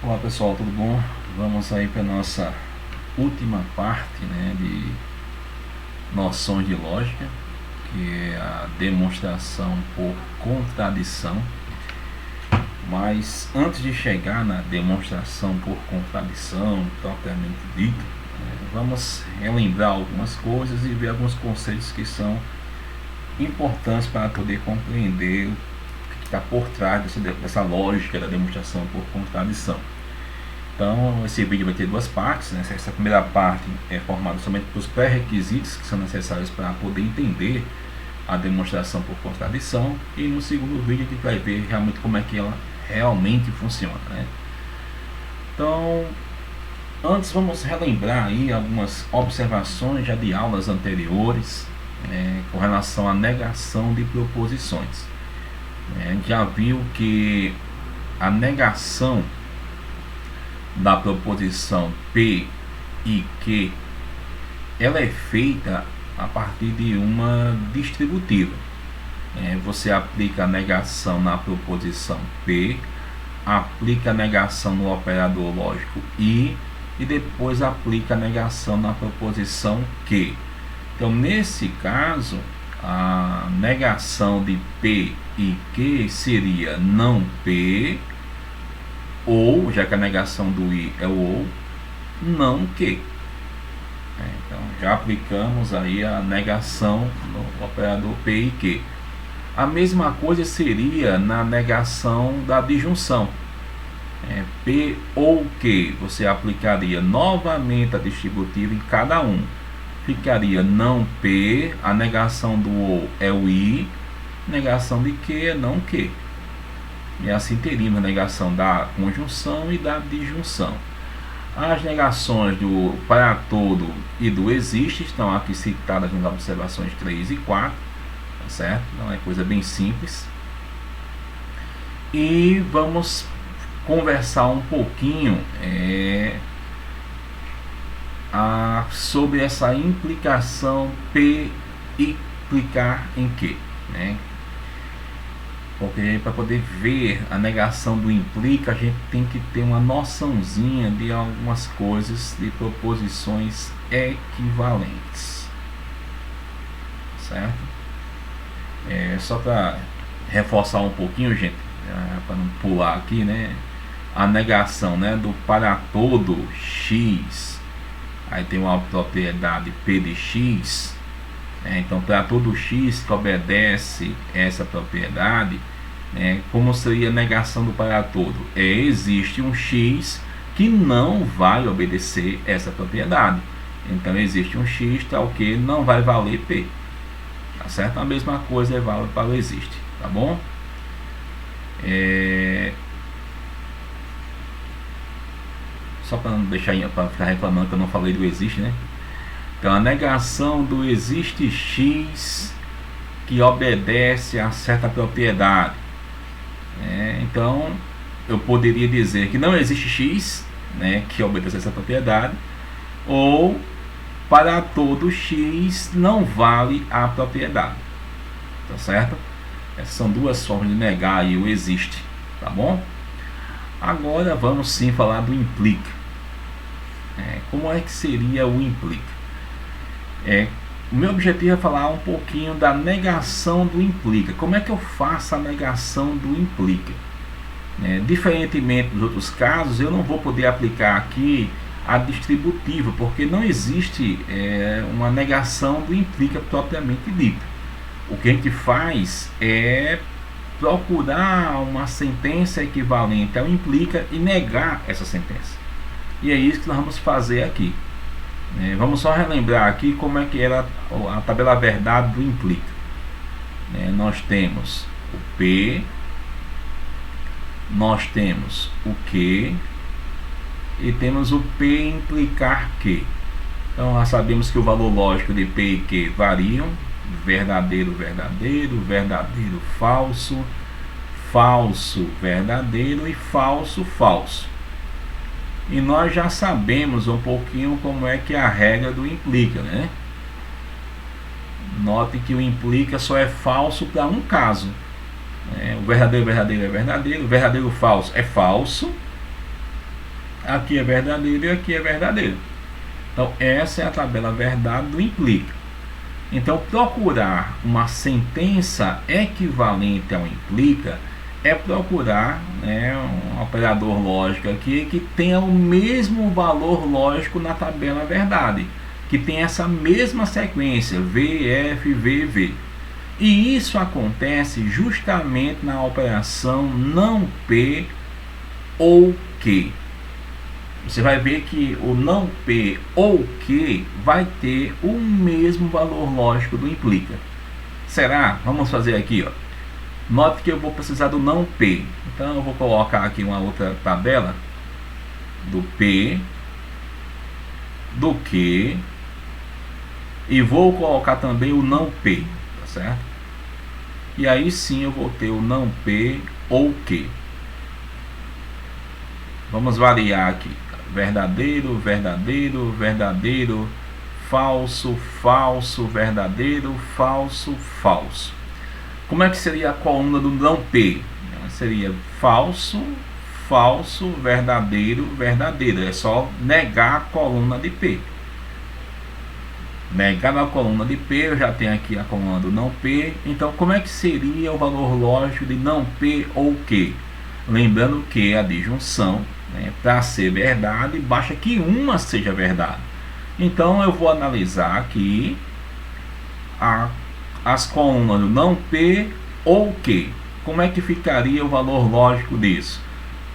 Olá pessoal, tudo bom? Vamos aí para nossa última parte, de noções de lógica, que é a demonstração por contradição. Mas antes de chegar na demonstração por contradição propriamente dita, vamos relembrar algumas coisas e ver alguns conceitos que são importantes para poder compreender o que está por trás dessa lógica da demonstração por contradição. Então esse vídeo vai ter duas partes, Essa primeira parte é formada somente pelos pré-requisitos que são necessários para poder entender a demonstração por contradição, e no segundo vídeo a gente vai ver realmente como é que ela realmente funciona, Então, antes vamos relembrar aí algumas observações já de aulas anteriores com relação à negação de proposições. A gente já viu que a negação da proposição P e Q, ela é feita a partir de uma distributiva. Você aplica a negação na proposição P, aplica a negação no operador lógico I e depois aplica a negação na proposição Q. Então, nesse caso, a negação de P e Q seria não P, ou, já que a negação do I é o ou, não Q. Então, já aplicamos aí a negação no operador P e Q. A mesma coisa seria na negação da disjunção. P ou Q, você aplicaria novamente a distributiva em cada um. Ficaria não P, a negação do ou é o I, negação de Q é não Q. E assim teríamos a negação da conjunção e da disjunção. As negações do para todo e do existe estão aqui citadas nas observações 3 e 4, tá certo? Então é coisa bem simples. E vamos conversar um pouquinho sobre essa implicação P implicar em Q, Porque para poder ver a negação do implica, a gente tem que ter uma noçãozinha de algumas coisas, de proposições equivalentes, certo? Só para reforçar um pouquinho, gente, para não pular aqui, a negação, do para todo x, aí tem uma propriedade P de x. Então, para todo x que obedece essa propriedade, como seria a negação do para todo? Existe um x que não vai obedecer essa propriedade. Então, existe um x tal que não vai valer P. Tá certo? A mesma coisa é válida para o existe. Tá bom? Só para não deixar, para ficar reclamando que eu não falei do existe, Então, a negação do existe x que obedece a certa propriedade. Então, eu poderia dizer que não existe x, que obedece a essa propriedade, ou para todo x não vale a propriedade. Tá certo? Essas são duas formas de negar aí o existe. Tá bom? Agora vamos sim falar do implica. Como é que seria o implica? O meu objetivo é falar um pouquinho da negação do implica. Como é que eu faço a negação do implica? Diferentemente dos outros casos, eu não vou poder aplicar aqui a distributiva, porque não existe uma negação do implica propriamente dita. O que a gente faz é procurar uma sentença equivalente ao implica e negar essa sentença. E é isso que nós vamos fazer aqui. Vamos só relembrar aqui como é que era a tabela verdade do implica. Nós temos o P, nós temos o Q e temos o P implicar Q. Então nós sabemos que o valor lógico de P e Q variam: verdadeiro, verdadeiro, verdadeiro, falso, falso, verdadeiro e falso, falso. E nós já sabemos um pouquinho como é que é a regra do implica, Note que o implica só é falso para um caso. O verdadeiro, verdadeiro é verdadeiro, o verdadeiro falso é falso, aqui é verdadeiro e aqui é verdadeiro. Então essa é a tabela verdade do implica. Então procurar uma sentença equivalente ao implica é procurar, né, um operador lógico aqui que tenha o mesmo valor lógico na tabela verdade, que tem essa mesma sequência V, F, V, V. E isso acontece justamente na operação não P ou Q. Você vai ver que o não P ou Q vai ter o mesmo valor lógico do implica. Será? Vamos fazer aqui, ó. Note que eu vou precisar do não P. Então eu vou colocar aqui uma outra tabela do P, do Q, e vou colocar também o não P, tá certo? E aí sim eu vou ter o não P ou Q. Vamos variar aqui: verdadeiro, verdadeiro, verdadeiro, falso, falso, verdadeiro, falso, falso. Como é que seria a coluna do não P? Seria falso, falso, verdadeiro, verdadeiro. É só negar a coluna de P. Negar a coluna de P, eu já tenho aqui a coluna do não P. Então como é que seria o valor lógico de não P ou Q? Lembrando que a disjunção, né, para ser verdade, basta que uma seja verdade. Então eu vou analisar aqui as colunas do não P ou Q. Como é que ficaria o valor lógico disso?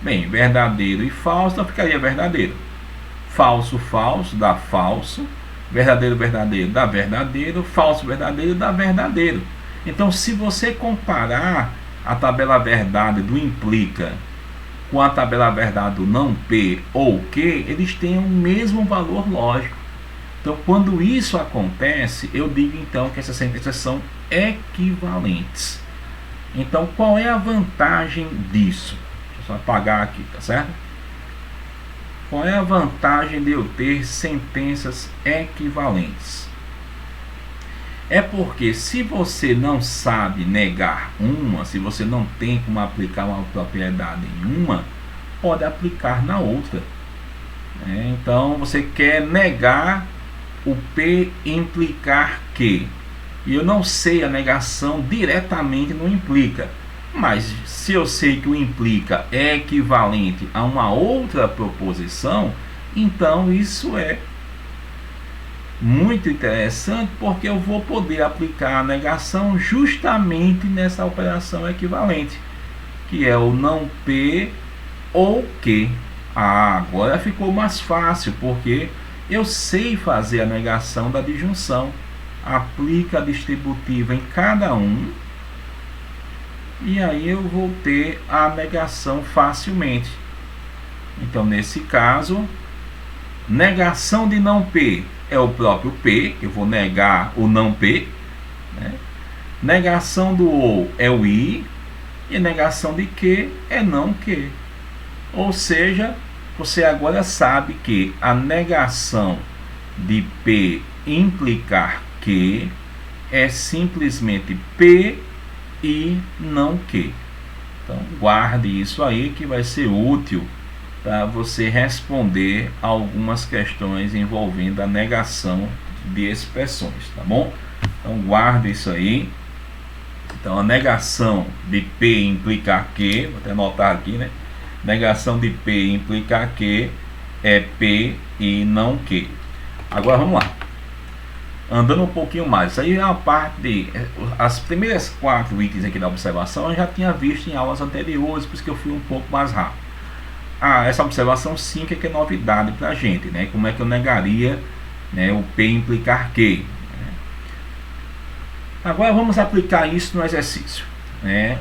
Bem, verdadeiro e falso, então ficaria verdadeiro. Falso, falso, dá falso. Verdadeiro, verdadeiro, dá verdadeiro. Falso, verdadeiro, dá verdadeiro. Então, se você comparar a tabela verdade do implica com a tabela verdade do não P ou Q, eles têm o mesmo valor lógico. Então, quando isso acontece, eu digo então que essas sentenças são equivalentes. Então, qual é a vantagem disso? Deixa eu só apagar aqui, tá certo? Qual é a vantagem de eu ter sentenças equivalentes? É porque se você não sabe negar uma, se você não tem como aplicar uma propriedade em uma, pode aplicar na outra. Então, você quer negar o P implicar Q. E eu não sei a negação diretamente no implica. Mas se eu sei que o implica é equivalente a uma outra proposição, então isso é muito interessante, porque eu vou poder aplicar a negação justamente nessa operação equivalente, que é o não P ou Q. Agora ficou mais fácil, porque eu sei fazer a negação da disjunção. Aplica a distributiva em cada um, e aí eu vou ter a negação facilmente. Então, nesse caso, negação de não P é o próprio P, eu vou negar o não P, né? Negação do ou é o I, e negação de Q é não Q. Ou seja, você agora sabe que a negação de P implicar Q é simplesmente P e não Q. Então guarde isso aí, que vai ser útil para você responder algumas questões envolvendo a negação de expressões, tá bom? Então guarde isso aí. Então a negação de P implicar Q, vou até anotar aqui, né? Negação de P implicar Q é P e não Q. Agora vamos lá. Andando um pouquinho mais, isso aí é uma parte de... As primeiras 4 itens aqui da observação eu já tinha visto em aulas anteriores, por isso que eu fui um pouco mais rápido. Essa observação 5 é que é novidade para a gente, né? Como é que eu negaria, né, o P implicar Q. Agora vamos aplicar isso no exercício.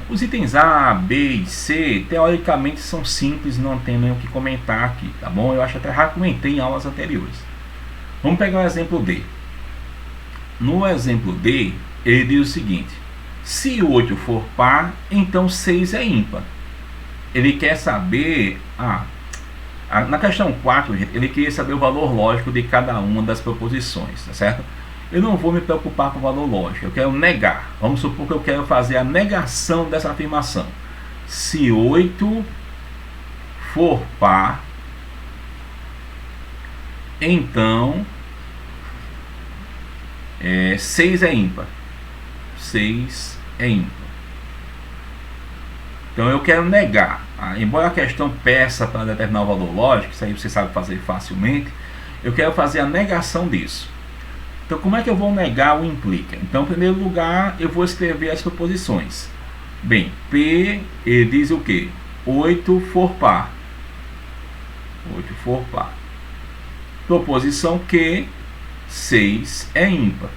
Os itens A, B e C, teoricamente são simples, não tem nem o que comentar aqui, tá bom? Eu acho até já comentei em aulas anteriores. Vamos pegar o exemplo D. No exemplo D, ele diz o seguinte: se 8 for par, então 6 é ímpar. Ele quer saber, na questão 4, gente, ele queria saber o valor lógico de cada uma das proposições, tá certo? Eu não vou me preocupar com o valor lógico, eu quero negar. Vamos supor que eu quero fazer a negação dessa afirmação. Se 8 for par, então 6 é ímpar. 6 é ímpar. Então eu quero negar. Embora a questão peça para determinar o valor lógico, isso aí você sabe fazer facilmente, eu quero fazer a negação disso. Então como é que eu vou negar o implica? Então em primeiro lugar eu vou escrever as proposições. Bem, P ele diz o que? 8 for par. 8 for par. Proposição Q, 6 é ímpar.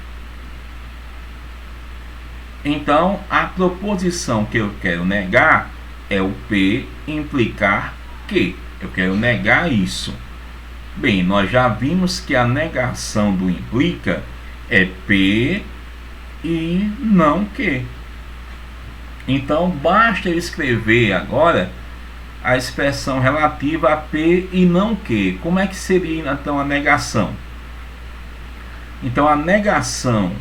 Então a proposição que eu quero negar é o P implicar Q. Eu quero negar isso. Bem, nós já vimos que a negação do implica é P e não Q. Então basta eu escrever agora a expressão relativa a P e não Q. Como é que seria então a negação? Então a negação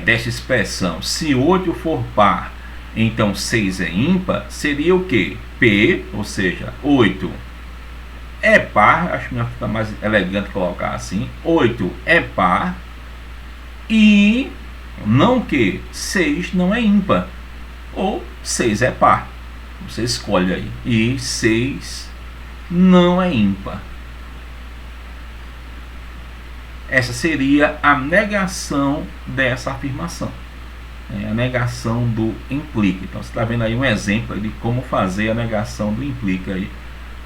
desta expressão, se 8 for par, então 6 é ímpar, seria o que? P, ou seja, 8 é par, acho que fica mais elegante colocar assim, 8 é par, e não que 6 não é ímpar, ou 6 é par, você escolhe aí, e 6 não é ímpar. Essa seria a negação dessa afirmação, a negação do implica. Então você está vendo aí um exemplo aí de como fazer a negação do implica aí,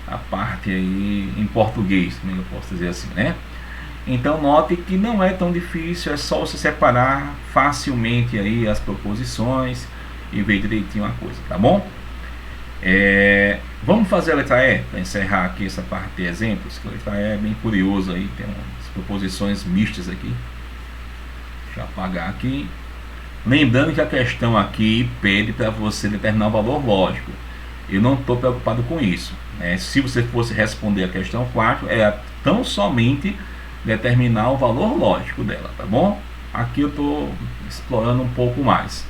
a parte aí em português, como eu posso dizer assim, né? Então note que não é tão difícil, é só você separar facilmente aí as proposições e ver direitinho a coisa, tá bom? Vamos fazer a letra E para encerrar aqui essa parte de exemplos, que a letra E é bem curioso aí, tem umas proposições mistas aqui. Deixa eu apagar aqui. Lembrando que a questão aqui pede para você determinar o valor lógico. Eu não estou preocupado com isso, né? Se você fosse responder a questão 4, é tão somente determinar o valor lógico dela, tá bom? Aqui eu estou explorando um pouco mais.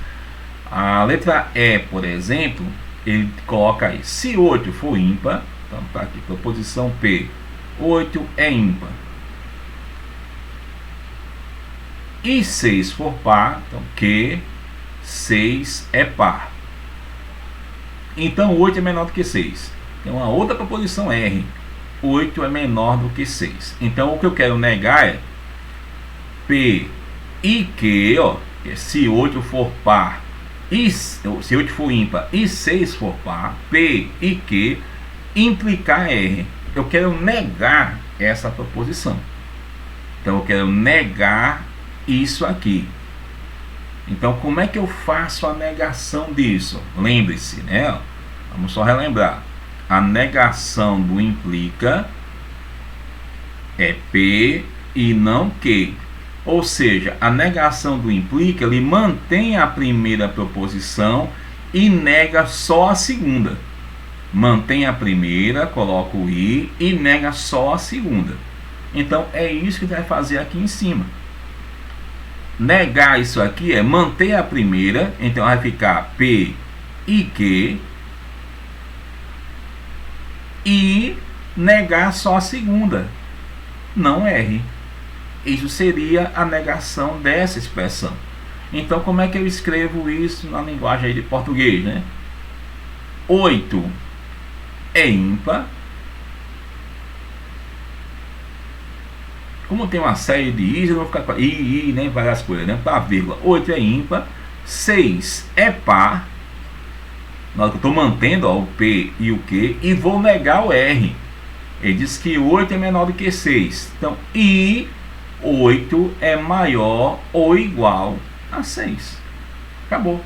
A letra E, por exemplo, ele coloca aí, se 8 for ímpar, então tá aqui, proposição P, 8 é ímpar. E 6 for par, então Q, 6 é par. Então 8 é menor do que 6. Tem uma outra proposição R, 8 é menor do que 6. Então o que eu quero negar é P e Q, ó, se 8 for par, se 8 for ímpar e 6 for par, P e Q implicar R. Eu quero negar essa proposição. Então eu quero negar isso aqui. Então como é que eu faço a negação disso? Lembre-se, né? Vamos só relembrar. A negação do implica é P e não Q. Ou seja, a negação do implica, ele mantém a primeira proposição e nega só a segunda. Mantém a primeira, coloca o I e nega só a segunda. Então é isso que vai fazer aqui em cima. Negar isso aqui é manter a primeira, então vai ficar P e Q, e negar só a segunda, não R. Isso seria a negação dessa expressão. Então como é que eu escrevo isso na linguagem aí de português, né? 8 é ímpar. Como tem uma série de i's, eu não vou ficar com i, nem várias coisas, né? Para vírgula, 8 é ímpar, 6 é par. Na hora que eu estou mantendo, ó, o P e o Q, e vou negar o R. Ele diz que 8 é menor do que 6. Então, e 8 é maior ou igual a 6. Acabou.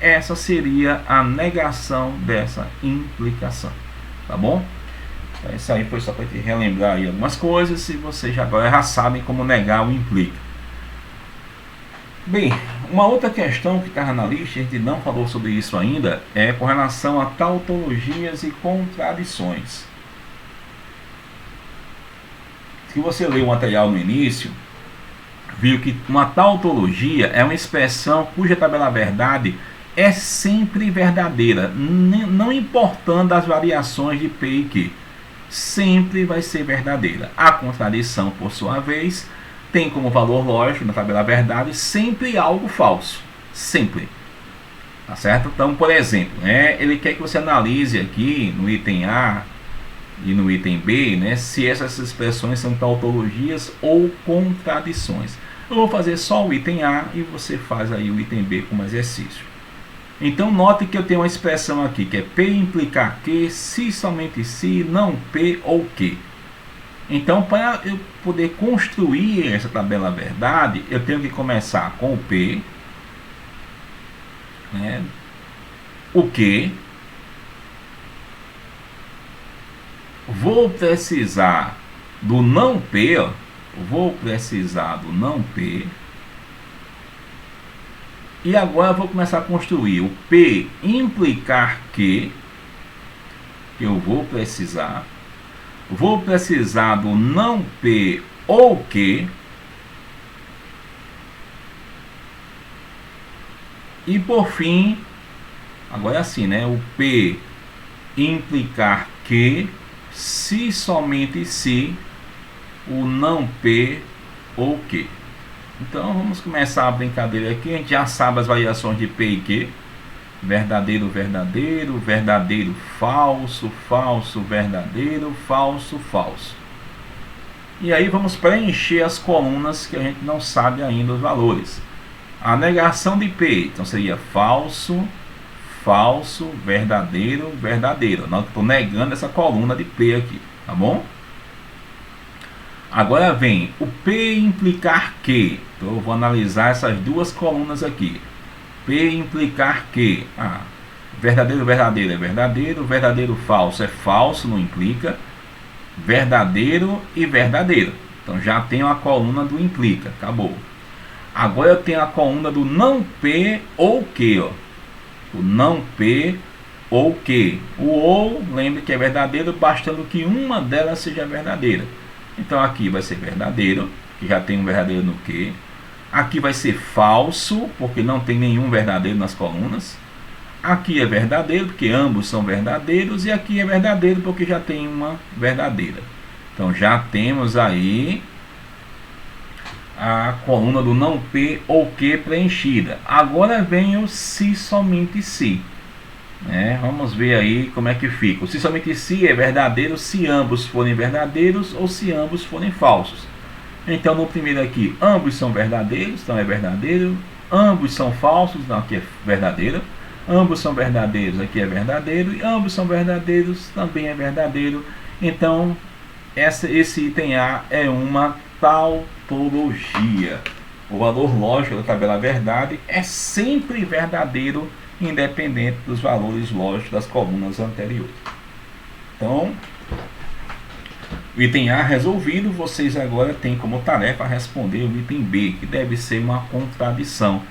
Essa seria a negação dessa implicação. Tá bom? Então, isso aí foi só para te relembrar aí algumas coisas, e vocês agora já sabem como negar o implica. Bem, uma outra questão que estava na lista, a gente não falou sobre isso ainda, é com relação a tautologias e contradições. Se você leu o material no início, viu que uma tautologia é uma expressão cuja tabela verdade é sempre verdadeira, não importando as variações de P e Q. sempre vai ser verdadeira. A contradição, por sua vez, tem como valor lógico na tabela verdade sempre algo falso. Sempre. Tá certo? Então, por exemplo, ele quer que você analise aqui no item A e no item B, se essas expressões são tautologias ou contradições. Eu vou fazer só o item A e você faz aí o item B como exercício. Então, note que eu tenho uma expressão aqui que é P implicar que, se somente se, não P ou que. Então, para eu poder construir essa tabela verdade, eu tenho que começar com o P, o que, vou precisar do não P, e agora eu vou começar a construir o P implicar que eu vou precisar do não P ou que, e por fim, agora é assim, o P implicar que, se somente se, o não P ou que. Então vamos começar a brincadeira aqui. A gente já sabe as variações de P e Q: verdadeiro, verdadeiro, verdadeiro, falso, falso, verdadeiro, falso, falso. E aí vamos preencher as colunas que a gente não sabe ainda os valores. A negação de P, então seria falso, falso, verdadeiro, verdadeiro. Não estou negando essa coluna de P aqui, tá bom? Agora vem o P implicar que. Então eu vou analisar essas duas colunas aqui. P implicar que. Verdadeiro, verdadeiro é verdadeiro. Verdadeiro, falso é falso, não implica. Verdadeiro e verdadeiro. Então já tenho a coluna do implica. Acabou. Agora eu tenho a coluna do não P ou que. O não P ou que. O ou, lembre que é verdadeiro, bastando que uma delas seja verdadeira. Então aqui vai ser verdadeiro, que já tem um verdadeiro no que. Aqui vai ser falso, porque não tem nenhum verdadeiro nas colunas. Aqui é verdadeiro, porque ambos são verdadeiros. E aqui é verdadeiro, porque já tem uma verdadeira. Então já temos aí a coluna do não P ou que preenchida. Agora vem o se somente se. Vamos ver aí como é que fica. O se somente se é verdadeiro se ambos forem verdadeiros ou se ambos forem falsos. Então no primeiro aqui, ambos são verdadeiros, então é verdadeiro. Ambos são falsos, então aqui é verdadeiro. Ambos são verdadeiros, aqui é verdadeiro. E ambos são verdadeiros, também é verdadeiro. Então esse item A é uma tautologia. O valor lógico da tabela verdade é sempre verdadeiro, independente dos valores lógicos das colunas anteriores. Então, o item A resolvido, vocês agora têm como tarefa responder o item B, que deve ser uma contradição.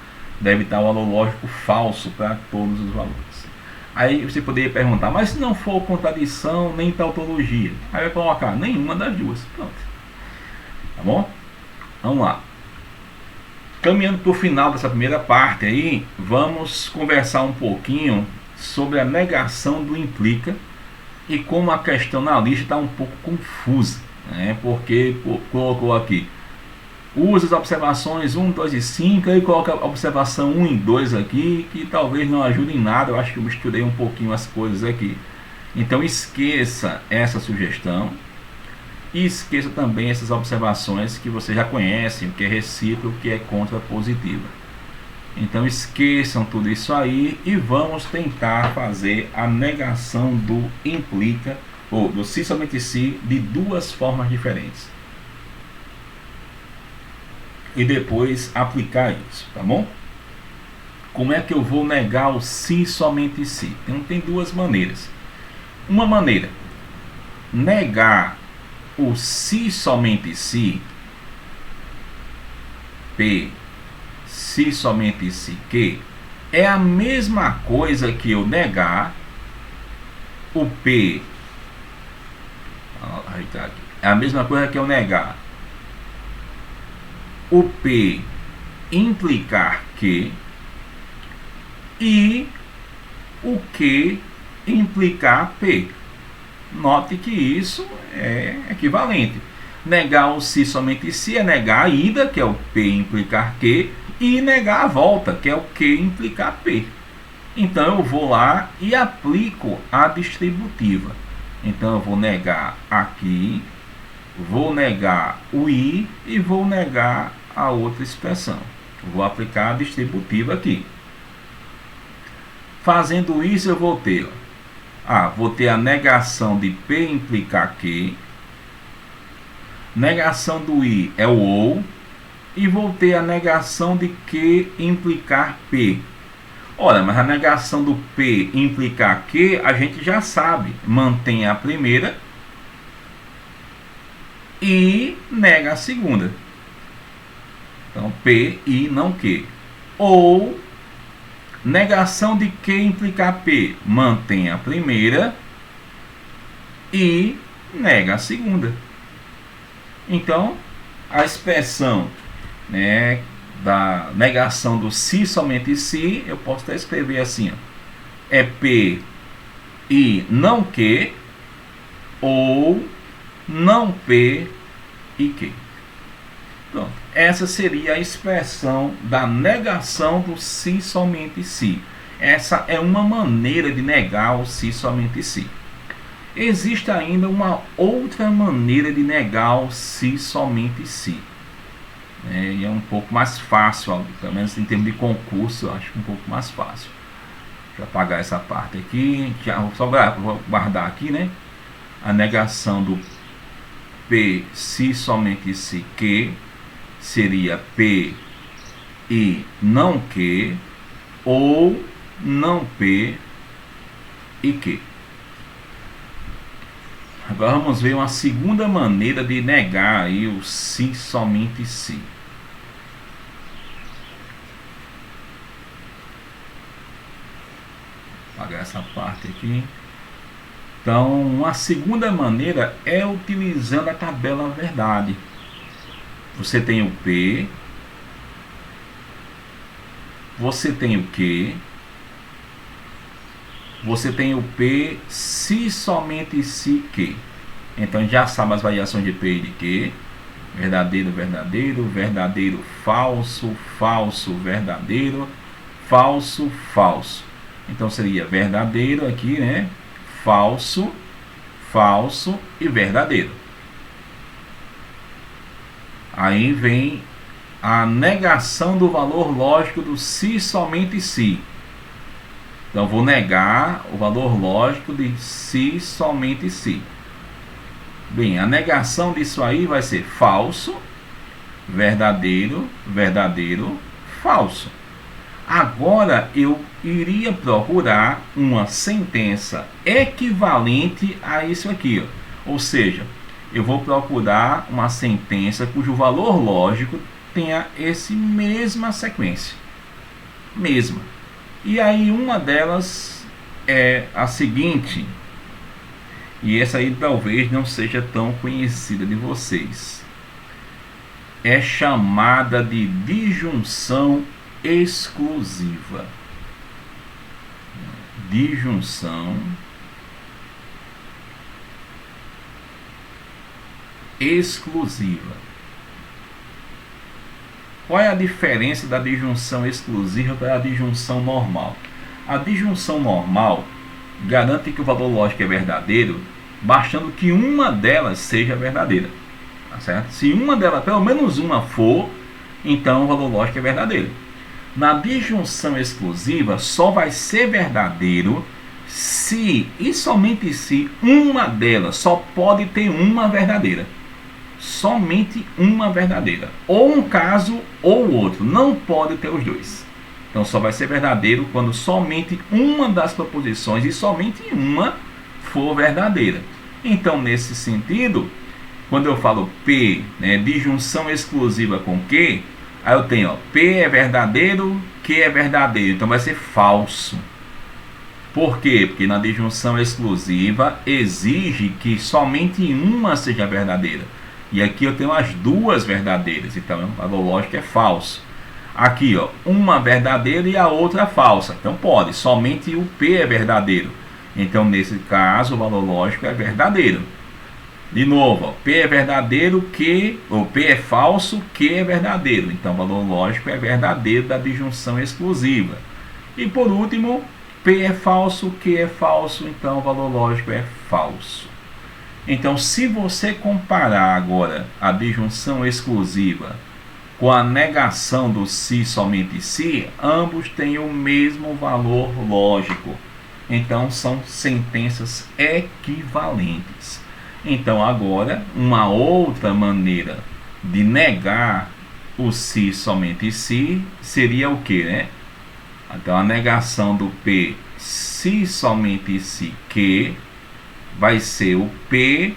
Deve dar o valor lógico falso para todos os valores. Aí você poderia perguntar, mas se não for contradição nem tautologia? Aí vai colocar nenhuma das duas. Pronto. Tá bom? Vamos lá. Caminhando para o final dessa primeira parte aí, vamos conversar um pouquinho sobre a negação do implica e como a questão na lista está um pouco confusa, porque colocou aqui, usa as observações 1, 2 e 5, aí coloca a observação 1 e 2 aqui, que talvez não ajude em nada. Eu acho que eu misturei um pouquinho as coisas aqui. Então esqueça essa sugestão. E esqueça também essas observações que você já conhece, o que é recíproco, o que é contrapositiva. Então esqueçam tudo isso aí e vamos tentar fazer a negação do implica, ou do se somente se, de duas formas diferentes. E depois aplicar isso, tá bom? Como é que eu vou negar o se somente se? Então tem duas maneiras. Uma maneira, negar o se somente se, P, se somente se que, é a mesma coisa que eu negar o P. É a mesma coisa que eu negar o P implicar que e o que implicar P. Note que isso é equivalente. Negar o se somente se é negar a ida, que é o P implicar Q, e negar a volta, que é o Q implicar P. Então eu vou lá e aplico a distributiva. Então eu vou negar aqui, vou negar o I e vou negar a outra expressão. Vou aplicar a distributiva aqui. Fazendo isso eu vou ter, vou ter a negação de P implicar Q, negação do I é o OU, e vou ter a negação de Q implicar P. Olha, mas a negação do P implicar Q, a gente já sabe. Mantém a primeira e nega a segunda. Então, P e não Q. Ou, negação de Q implicar P, mantém a primeira e nega a segunda. Então, a expressão, né, da negação do se somente se, eu posso até escrever assim, é P e não Q, ou não P e Q. Pronto. Essa seria a expressão da negação do se somente se. Essa é uma maneira de negar o se somente se. Existe ainda uma outra maneira de negar o se somente se. E é um pouco mais fácil, pelo menos em termos de concurso, eu acho um pouco mais fácil. Deixa eu apagar essa parte aqui, vou guardar aqui, né? A negação do P se somente se Q seria P e não Q, ou não P e Q. Agora vamos ver uma segunda maneira de negar aí o se somente se. Vou apagar essa parte aqui. Então, uma segunda maneira é utilizando a tabela verdade. Você tem o P, você tem o Q, você tem o P se somente se Q. Então já sabe as variações de P e de Q. Verdadeiro, verdadeiro, verdadeiro, falso, falso, verdadeiro, falso, falso. Então seria verdadeiro aqui, né? Falso, falso e verdadeiro. Aí vem a negação do valor lógico do se somente se. Então vou negar o valor lógico de se somente se. Bem, a negação disso aí vai ser falso, verdadeiro, verdadeiro, falso. Agora eu iria procurar uma sentença equivalente a isso aqui, ó. Ou seja, eu vou procurar uma sentença cujo valor lógico tenha essa mesma sequência. Mesma. E aí uma delas é a seguinte, e essa aí talvez não seja tão conhecida de vocês. É chamada de disjunção exclusiva. Disjunção exclusiva. Qual é a diferença da disjunção exclusiva para a disjunção normal? A disjunção normal garante que o valor lógico é verdadeiro, bastando que uma delas seja verdadeira. Tá certo? Se uma delas, pelo menos uma for, então o valor lógico é verdadeiro. Na disjunção exclusiva, só vai ser verdadeiro se, e somente se, uma delas só pode ter uma verdadeira. Somente uma verdadeira. Ou um caso ou outro. Não pode ter os dois. Então só vai ser verdadeiro quando somente uma das proposições e somente uma for verdadeira. Então nesse sentido, quando eu falo P, né, disjunção exclusiva com Q, aí eu tenho, ó, P é verdadeiro, Q é verdadeiro. Então vai ser falso. Por quê? Porque na disjunção exclusiva exige que somente uma seja verdadeira. E aqui eu tenho as duas verdadeiras. Então o valor lógico é falso. Aqui, ó, uma verdadeira e a outra falsa. Então pode, somente o P é verdadeiro. Então, nesse caso, o valor lógico é verdadeiro. De novo, ó, P é verdadeiro que, ou P é falso que é verdadeiro. Então, o valor lógico é verdadeiro da disjunção exclusiva. E por último, P é falso que é falso. Então, o valor lógico é falso. Então, se você comparar agora a disjunção exclusiva com a negação do se somente se, ambos têm o mesmo valor lógico. Então, são sentenças equivalentes. Então, agora, uma outra maneira de negar o se somente se seria o que, né? Então, a negação do P se somente se que vai ser o P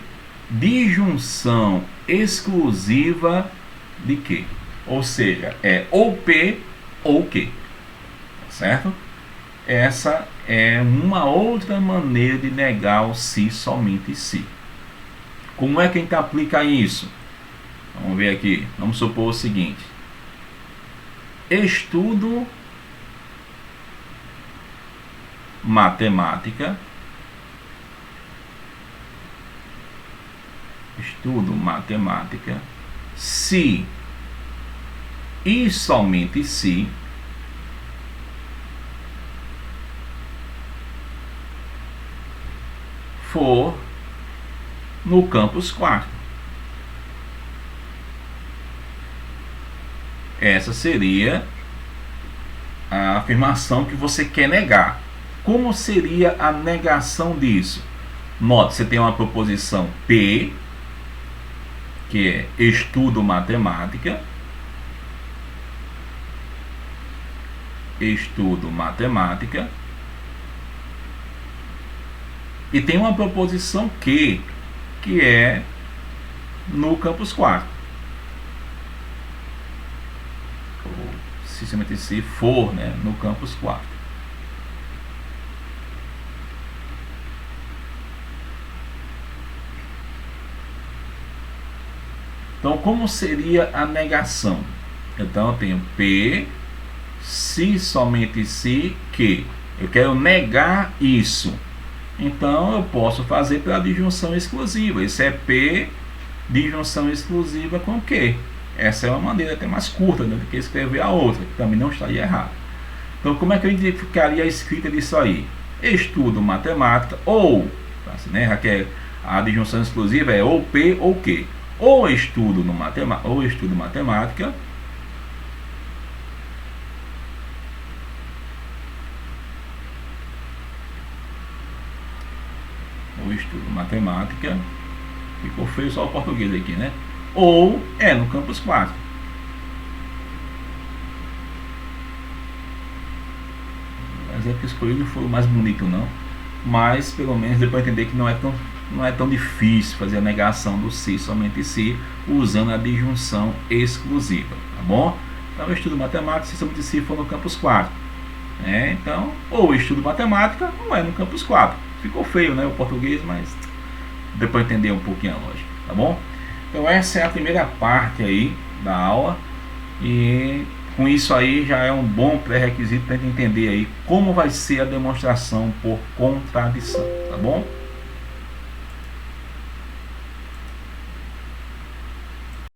disjunção exclusiva de que. Ou seja, é ou P ou que. Certo? Essa é uma outra maneira de negar o se somente se. Como é que a gente aplica isso? Vamos ver aqui. Vamos supor o seguinte. Estudo matemática. Estudo matemática se e somente se for no campus 4. Essa seria a afirmação que você quer negar. Como seria a negação disso? Note, você tem uma proposição P, que é estudo matemática. Estudo matemática. E tem uma proposição que é no campus 4. Ou, se for, né, no campus 4. Então, como seria a negação? Então, eu tenho P, se somente se que. Eu quero negar isso. Então, eu posso fazer pela disjunção exclusiva. Isso é P, disjunção exclusiva com que. Essa é uma maneira até mais curta, né, do que escrever a outra, que também não estaria errado. Então, como é que eu identificaria a escrita disso aí? Estudo matemática, ou, assim, né, que a disjunção exclusiva é ou P ou que. Ou estudo matemática, ou estudo matemática, ficou feio só o português aqui, né? Ou é no campus 4. O exemplo escolhido não foi o mais bonito não, mas pelo menos deu para entender que não é tão difícil fazer a negação do se somente se usando a disjunção exclusiva, tá bom? Então eu estudo matemática se somente se for no campus 4. Então, ou estudo matemática ou é no campus 4. Ficou feio, né, o português, mas deu para entender um pouquinho a lógica, tá bom? Então essa é a primeira parte aí da aula, e com isso aí já é um bom pré-requisito para entender aí como vai ser a demonstração por contradição, tá bom?